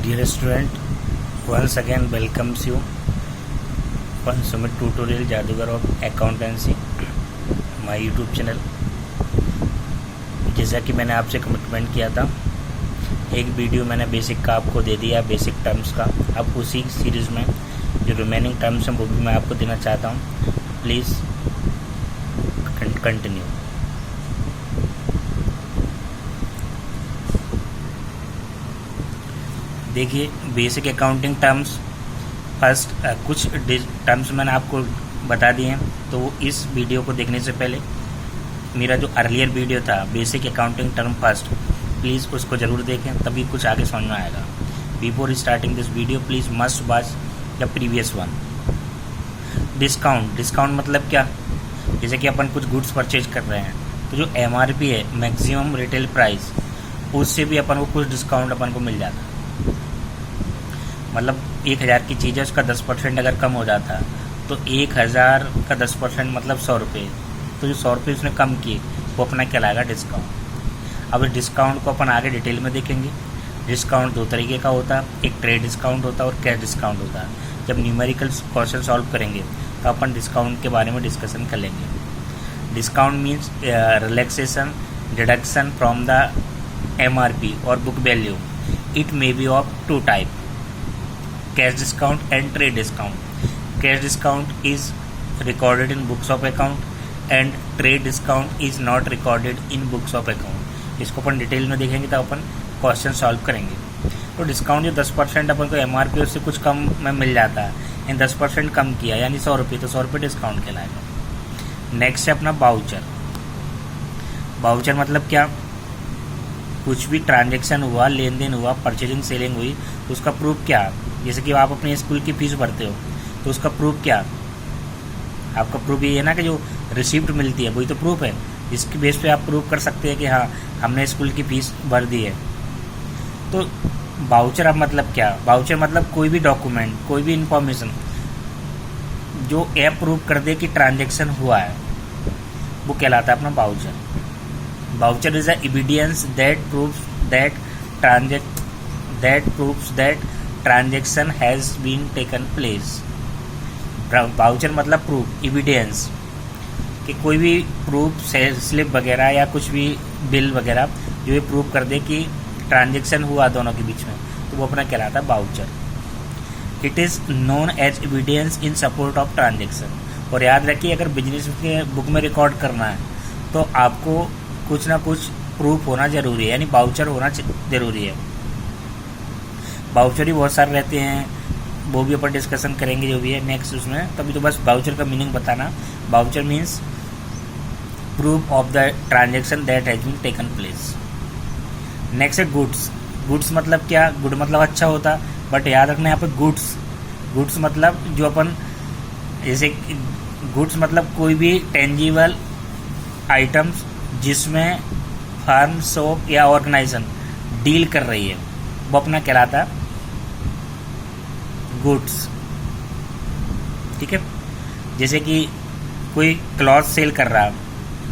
Dear student, once again welcomes you on Sumit Tutorial जादूगर of accountancy my YouTube channel. जैसा कि मैंने आपसे कमिटमेंट किया था, एक वीडियो मैंने बेसिक का आपको दे दिया, बेसिक टर्म्स का। अब उसी सीरीज़ में जो रिमेनिंग टर्म्स हैं वो भी मैं आपको देना चाहता हूँ। Please continue. देखिए, बेसिक अकाउंटिंग टर्म्स फर्स्ट कुछ टर्म्स मैंने आपको बता दिए हैं, तो इस वीडियो को देखने से पहले मेरा जो अर्लियर वीडियो था basic accounting term first, please उसको ज़रूर देखें, तभी कुछ आगे समझ में आएगा। Before starting this video please must watch the previous one. Discount मतलब क्या? जैसे कि अपन कुछ गुड्स परचेज कर रहे हैं तो जो MRP है, मैक्सिमम रिटेल प्राइस, उससे भी अपन को कुछ डिस्काउंट अपन को मिल जाता। मतलब 1000 की चीज़ है, उसका 10% अगर कम हो जाता तो 1000 का 10% मतलब 100 रुपये। तो जो 100 रुपये उसने कम किए वो अपना कहलाएगा डिस्काउंट। अब इस डिस्काउंट को अपन आगे डिटेल में देखेंगे। डिस्काउंट दो तरीके का होता है, एक ट्रेड डिस्काउंट होता है और कैश डिस्काउंट होता है। जब न्यूमेरिकल क्वेश्चन सॉल्व करेंगे तो अपन डिस्काउंट के बारे में डिस्कशन कर लेंगे। Discount means relaxation, deduction from the MRP और book value. It may be of two type, cash discount and trade discount. Cash discount is recorded in books of account and trade discount is not recorded in books of account. इसको अपन detail में देखेंगे तो अपन question solve करेंगे। तो discount जो 10% अपन को MRP उससे कुछ कम में मिल जाता है, इन 10% कम किया यानी 100 रुपये, तो 100 रुपये डिस्काउंट कहलाएगा। नेक्स्ट है अपना बाउचर। बाउचर मतलब क्या? कुछ भी ट्रांजेक्शन हुआ, लेन देन हुआ, परचेजिंग सेलिंग हुई, तो उसका प्रूफ क्या? जैसे कि आप अपने स्कूल की फीस भरते हो तो उसका प्रूफ क्या? आपका प्रूफ ये है ना कि जो रिसिप्ट मिलती है वही तो प्रूफ है, जिसके बेस पे आप प्रूफ कर सकते हैं कि हाँ हमने स्कूल की फीस भर दी है। तो बाउचर अब मतलब क्या? बाउचर मतलब कोई भी डॉक्यूमेंट, कोई भी इंफॉर्मेशन जो ऐप प्रूफ कर दे कि ट्रांजेक्शन हुआ है, वो कहलाता है अपना voucher. Voucher is a evidence that proves that transaction has been taken place. Voucher मतलब प्रूफ, एविडेंस कि कोई भी प्रूफ, स्लिप वगैरह या कुछ भी बिल वगैरह जो ये प्रूफ कर दे कि ट्रांजेक्शन हुआ दोनों के बीच में, तो वो अपना कहलाता है voucher. It is known as evidence in support of transaction. और याद रखिए, अगर बिजनेस के बुक में रिकॉर्ड करना है तो आपको कुछ ना कुछ प्रूफ होना जरूरी है, यानी बाउचर होना जरूरी है। बाउचर ही बहुत सारे रहते हैं, वो भी अपन डिस्कशन करेंगे जो भी है नेक्स्ट उसमें। तभी तो बस बाउचर का मीनिंग बताना। Voucher means proof of the transaction that has been taken place. Next है गुड्स। गुड्स मतलब क्या? गुड मतलब अच्छा होता, बट याद रखना यहाँ पे गुड्स मतलब जो अपन, जैसे गुड्स मतलब कोई भी टेंजिबल आइटम्स जिसमें फर्म, शॉप या ऑर्गेनाइजेशन डील कर रही है, वो अपना कहलाता है गुड्स। ठीक है, जैसे कि कोई क्लॉथ सेल कर रहा है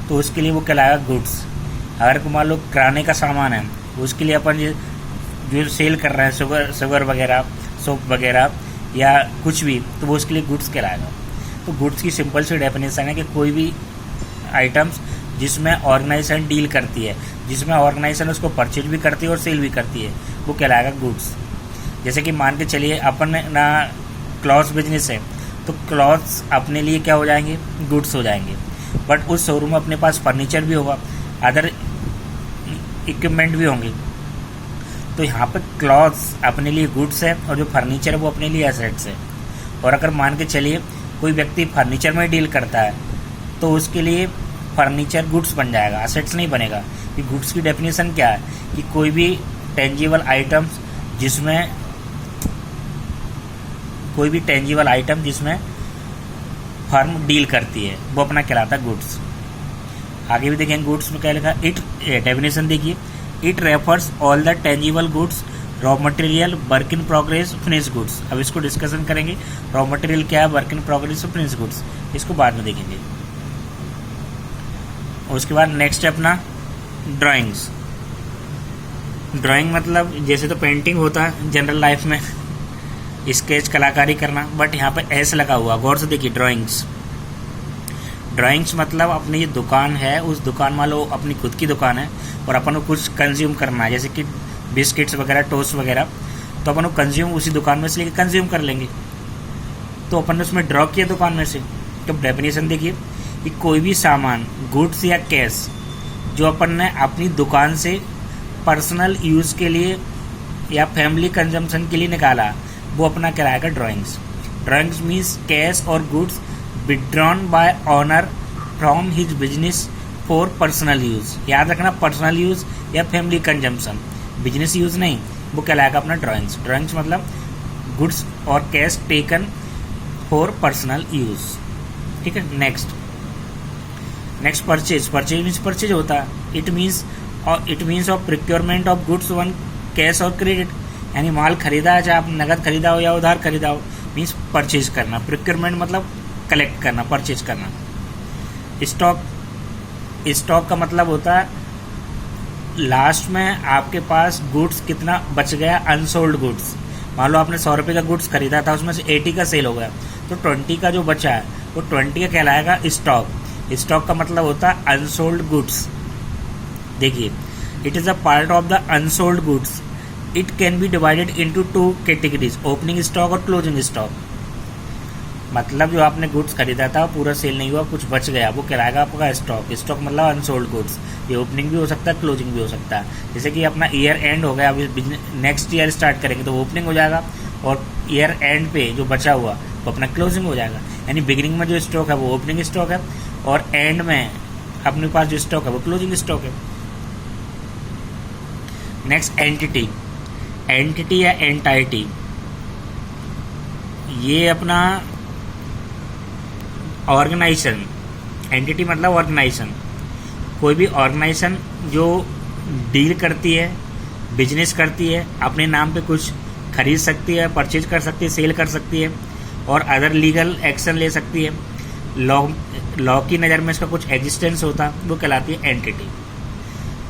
तो उसके लिए वो कहलाएगा गुड्स। अगर मान लो किराने का सामान है, उसके लिए अपन जो सेल कर रहे हैं शुगर वगैरह, सोप वगैरह या कुछ भी, तो वो उसके लिए गुड्स कहलाएगा। तो गुड्स की सिंपल सी डेफिनेशन है कि कोई भी आइटम्स जिसमें ऑर्गेनाइजेशन डील करती है, जिसमें ऑर्गेनाइजेशन उसको परचेज भी करती है और सेल भी करती है, वो कहलाएगा गुड्स। जैसे कि मान के चलिए अपन ना क्लॉथ्स बिजनेस है, तो क्लॉथ्स अपने लिए क्या हो जाएंगे? गुड्स हो जाएंगे। बट उस शोरूम में अपने पास फर्नीचर भी होगा, अदर इक्विपमेंट भी होंगे, तो यहाँ पर क्लॉथ्स अपने लिए गुड्स है और जो फर्नीचर है वो अपने लिए एसेट्स है। और अगर मान के चलिए कोई व्यक्ति फर्नीचर में डील करता है तो उसके लिए फर्नीचर गुड्स बन जाएगा, एसेट्स नहीं बनेगा। कि गुड्स की डेफिनेशन क्या है? कि कोई भी टेंजिबल आइटम्स जिसमें फर्म डील करती है, वो अपना कहलाता है गुड्स। आगे भी देखेंगे गुड्स में क्या लिखा। इट डेफिनेशन देखिए, it refers all the tangible goods, raw material, work in progress, finish goods. अब इसको डिस्कशन करेंगे, रॉ मटेरियल क्या है, वर्क इन प्रोग्रेस और फिनिश गुड्स, इसको बाद में देखेंगे। उसके बाद नेक्स्ट है अपना ड्राइंग्स। ड्राइंग मतलब जैसे तो पेंटिंग होता है जनरल लाइफ में, स्केच कलाकारी करना, बट यहाँ पे एस लगा हुआ, गौर से देखिए। ड्राइंग्स, ड्राइंग्स मतलब अपनी ये दुकान है, उस दुकान मान लो अपनी खुद की दुकान है और अपन को कुछ कंज्यूम करना है, जैसे कि बिस्किट्स वगैरह, टोस्ट वगैरह, तो अपन को कंज्यूम उसी दुकान में से लेके कंज्यूम कर लेंगे। तो अपन ने उसमें ड्रॉ किया दुकान में से। तो डेफिनेशन देखिए कि कोई भी सामान, गुड्स या कैश जो अपन ने अपनी दुकान से पर्सनल यूज़ के लिए या फैमिली कंजम्पशन के लिए निकाला, वो अपना कहलाएगा ड्राइंग्स। ड्राइंग्स मीन्स कैश और goods withdrawn bye honour from his business for personal use. याद रखना, पर्सनल यूज़ या फैमिली कंजम्पशन, बिजनेस यूज़ नहीं, वो कहलाएगा अपना ड्राइंग्स। ड्राइंग्स मतलब गुड्स और cash taken for personal use. ठीक है। Next purchase. Purchase means purchase होता है। It means of procurement of goods one cash और क्रेडिट, यानी माल खरीदा है, चाहे आप नगद खरीदा हो या उधार खरीदा हो, मीन्स परचेज करना। प्रिक्योरमेंट मतलब कलेक्ट करना, परचेज करना। स्टॉक का मतलब होता है लास्ट में आपके पास गुड्स कितना बच गया, अनसोल्ड गुड्स। मान लो आपने 100 रुपये का गुड्स खरीदा था, उसमें से 80 का सेल हो गया, तो 20 का जो बचा है वो 20 का कहलाएगा स्टॉक। स्टॉक का मतलब होता है अनसोल्ड गुड्स। देखिए, it is a part of the unsold goods. It can be divided into 2 categories, opening stock और क्लोजिंग स्टॉक। मतलब जो आपने गुड्स खरीदा था पूरा सेल नहीं हुआ, कुछ बच गया, वो कहलाएगा आपका स्टॉक। स्टॉक मतलब अनसोल्ड गुड्स। ये ओपनिंग भी हो सकता है, क्लोजिंग भी हो सकता है। जैसे कि अपना ईयर एंड हो गया, अभी नेक्स्ट ईयर स्टार्ट करेंगे तो ओपनिंग हो जाएगा, और ईयर एंड पे जो बचा हुआ वो अपना क्लोजिंग हो जाएगा। यानी बिगिनिंग में जो स्टॉक है वो ओपनिंग स्टॉक है, और एंड में अपने पास जो स्टॉक है वो क्लोजिंग स्टॉक है। Next entity. एंटिटी या एंटाइटी, ये अपना ऑर्गेनाइजेशन। एंटिटी मतलब ऑर्गेनाइजेशन। कोई भी ऑर्गेनाइजेशन जो डील करती है, बिजनेस करती है, अपने नाम पे कुछ खरीद सकती है, परचेज कर सकती है, सेल कर सकती है, और अदर लीगल एक्शन ले सकती है। लॉ की नज़र में इसका कुछ एग्जिस्टेंस होता है, वो कहलाती है एंटिटी।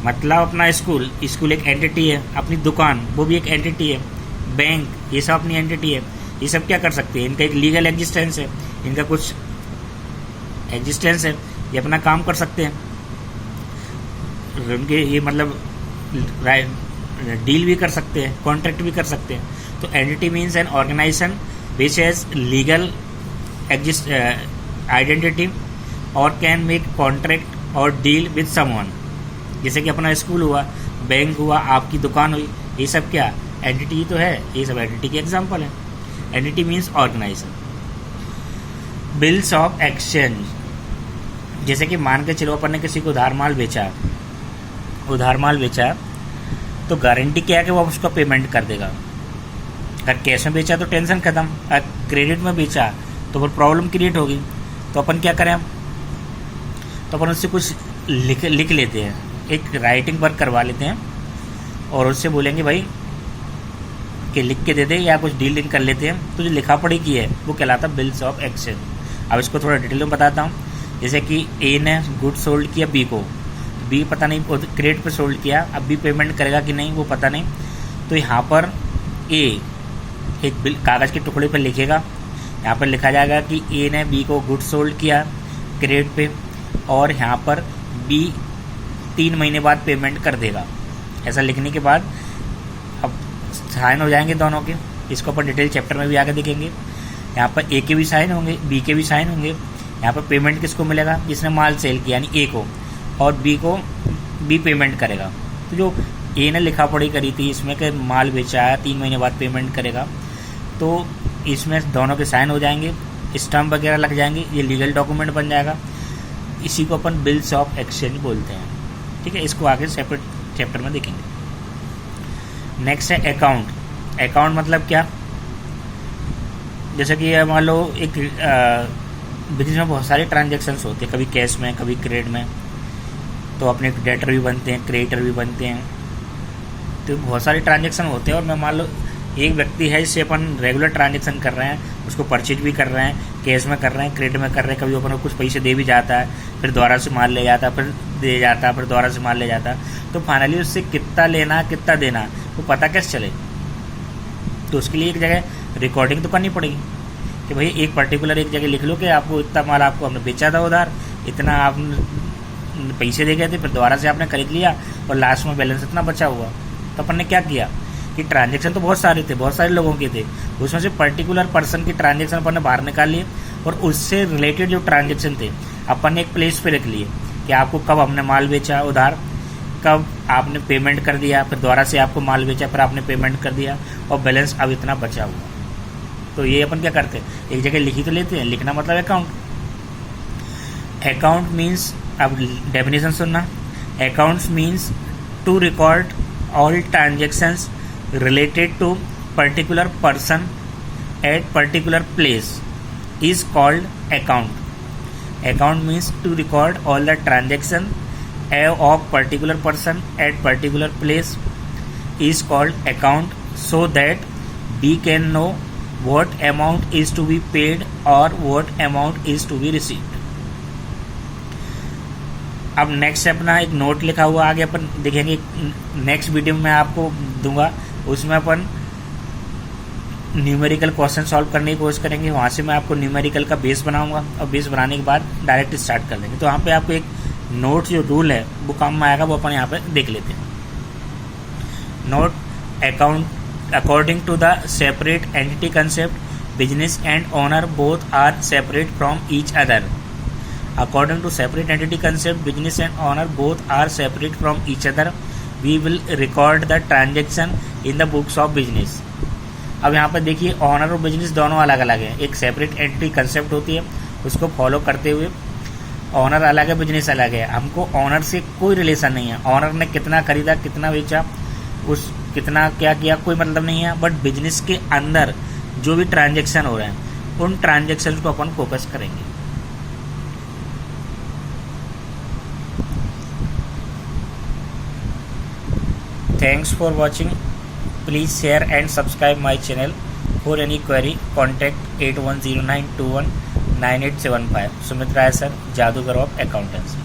मतलब अपना स्कूल एक एंटिटी है, अपनी दुकान वो भी एक एंटिटी है, बैंक, ये सब अपनी एंटिटी है। ये सब क्या कर सकते हैं, इनका एक लीगल एग्जिस्टेंस है, इनका कुछ एग्जिस्टेंस है, ये अपना काम कर सकते हैं। उनके ये मतलब डील भी कर सकते हैं, कॉन्ट्रैक्ट भी कर सकते हैं। तो entity means an organisation which has legal identity और कैन मेक कॉन्ट्रैक्ट और डील विद समवन। जैसे कि अपना स्कूल हुआ, बैंक हुआ, आपकी दुकान हुई, ये सब क्या एंटिटी तो है, ये सब एंटिटी के एग्जाम्पल है। Entity means organisation. Bills of exchange, जैसे कि मान के चलो अपन ने किसी को उधार माल बेचा, तो गारंटी क्या है कि वो उसका पेमेंट कर देगा। अगर कैश में बेचा तो टेंशन खत्म, अगर क्रेडिट में बेचा तो फिर प्रॉब्लम क्रिएट होगी। तो अपन क्या करें, तो अपन उससे कुछ लिख लेते हैं, एक राइटिंग वर्क करवा लेते हैं, और उससे बोलेंगे भाई कि लिख के दे दे, या कुछ डीलिंग कर लेते हैं। तो जो लिखा पढ़ी की है वो कहलाता है बिल्स ऑफ एक्सचेंज। अब इसको थोड़ा डिटेल में बताता हूँ। जैसे कि ए ने गुड सोल्ड किया बी को, बी पता नहीं क्रेडिट पे सोल्ड किया, अब बी पेमेंट करेगा कि नहीं वो पता नहीं। तो यहाँ पर ए एक बिल कागज़ के टुकड़े पर लिखेगा, यहाँ पर लिखा जाएगा कि ए ने बी को गुड सोल्ड किया क्रेडिट पे, और यहाँ पर बी 3 महीने बाद पेमेंट कर देगा। ऐसा लिखने के बाद अब साइन हो जाएंगे दोनों के। इसको अपन डिटेल चैप्टर में भी आगे देखेंगे। यहाँ पर ए के भी साइन होंगे, बी के भी साइन होंगे। यहाँ पर पेमेंट किसको मिलेगा, जिसने माल सेल किया यानी ए को, और बी पेमेंट करेगा। तो जो ए ने लिखा पढ़ी करी थी इसमें कि माल बेचा है 3 महीने बाद पेमेंट करेगा, तो इसमें दोनों के साइन हो जाएंगे, स्टैम्प वगैरह लग जाएंगे, ये लीगल डॉक्यूमेंट बन जाएगा। इसी को अपन बिल्स ऑफ एक्सचेंज बोलते हैं। ठीक है, इसको आगे सेपरेट चैप्टर में देखेंगे। नेक्स्ट है अकाउंट। अकाउंट मतलब क्या, जैसे कि मान लो एक बिजनेस में बहुत सारे ट्रांजेक्शन्स होते हैं, कभी कैश में, कभी क्रेडिट में। तो अपने डेटर भी बनते हैं, क्रेडिटर भी बनते हैं, तो बहुत सारे ट्रांजेक्शन होते हैं। और मैं मान लो एक व्यक्ति है जिससे अपन रेगुलर ट्रांजेक्शन कर रहे हैं, उसको परचेज भी कर रहे हैं, कैश में कर रहे हैं, क्रेडिट में कर रहे हैं, कभी अपन को कुछ पैसे दे भी जाता है, फिर दोबारा से माल ले जाता है, फिर दे जाता है, फिर दोबारा से माल ले जाता है, तो फाइनली उससे कितना लेना कितना देना वो पता कैसे चले। तो उसके लिए एक जगह रिकॉर्डिंग तो करनी पड़ेगी कि भाई एक पर्टिकुलर एक जगह लिख लो कि आपको इतना माल आपको हमने बेचा था उधार, इतना आपने पैसे दे गए थे, फिर दोबारा से आपने खरीद लिया और लास्ट में बैलेंस इतना बचा हुआ। तो अपन ने क्या किया कि ट्रांजेक्शन तो बहुत सारे थे, बहुत सारे लोगों के थे, उसमें से पर्टिकुलर पर्सन की ट्रांजेक्शन अपन ने बाहर निकाल लिए और उससे रिलेटेड जो ट्रांजेक्शन थे अपन ने एक प्लेस पे रख लिए कि आपको कब हमने माल बेचा उधार, कब आपने पेमेंट कर दिया, फिर दोबारा से आपको माल बेचा, फिर आपने पेमेंट कर दिया और बैलेंस अब इतना बचा हुआ। तो ये अपन क्या करते हैं, एक जगह लिखी तो लेते हैं, लिखना मतलब अकाउंट। अकाउंट मीन्स, अब डेफिनेशन सुनना, accounts means to record all transactions related to particular person at particular place is called account. Account means to record all the transaction of particular person at particular place is called account, so that we can know what amount is to be paid or what amount is to be received. अब next अपना एक note लिखा हुआ आगे अपन देखेंगे, next video में आपको दूंगा, उसमें अपन न्यूमेरिकल क्वेश्चन सॉल्व करने की कोशिश करेंगे। वहाँ से मैं आपको न्यूमेरिकल का बेस बनाऊंगा और बेस बनाने के बाद डायरेक्ट स्टार्ट कर देंगे। तो यहाँ पे आपको एक नोट जो रूल है वो काम में आएगा, वो अपन यहाँ पे देख लेते हैं। Note account according to the separate entity concept business and owner both are separate from each other. According to separate entity concept, business and owner both are separate from each other. We will record the transaction in the books of business. अब यहाँ पर देखिए honour और business दोनों अलग अलग है। एक सेपरेट एंटिटी कंसेप्ट होती है, उसको फॉलो करते हुए ऑनर अलग है, बिजनेस अलग है। हमको ऑनर से कोई रिलेशन नहीं है, ऑनर ने कितना खरीदा कितना बेचा उस कितना क्या किया कोई मतलब नहीं है, बट बिजनेस के अंदर जो भी ट्रांजेक्शन हो रहे हैं उन ट्रांजेक्शन को अपन फोकस करेंगे। Thanks for watching. Please share and subscribe my channel. For any query, contact 8109219875. Sumit Rai sir, जादूगर ऑफ अकाउंटेंसी।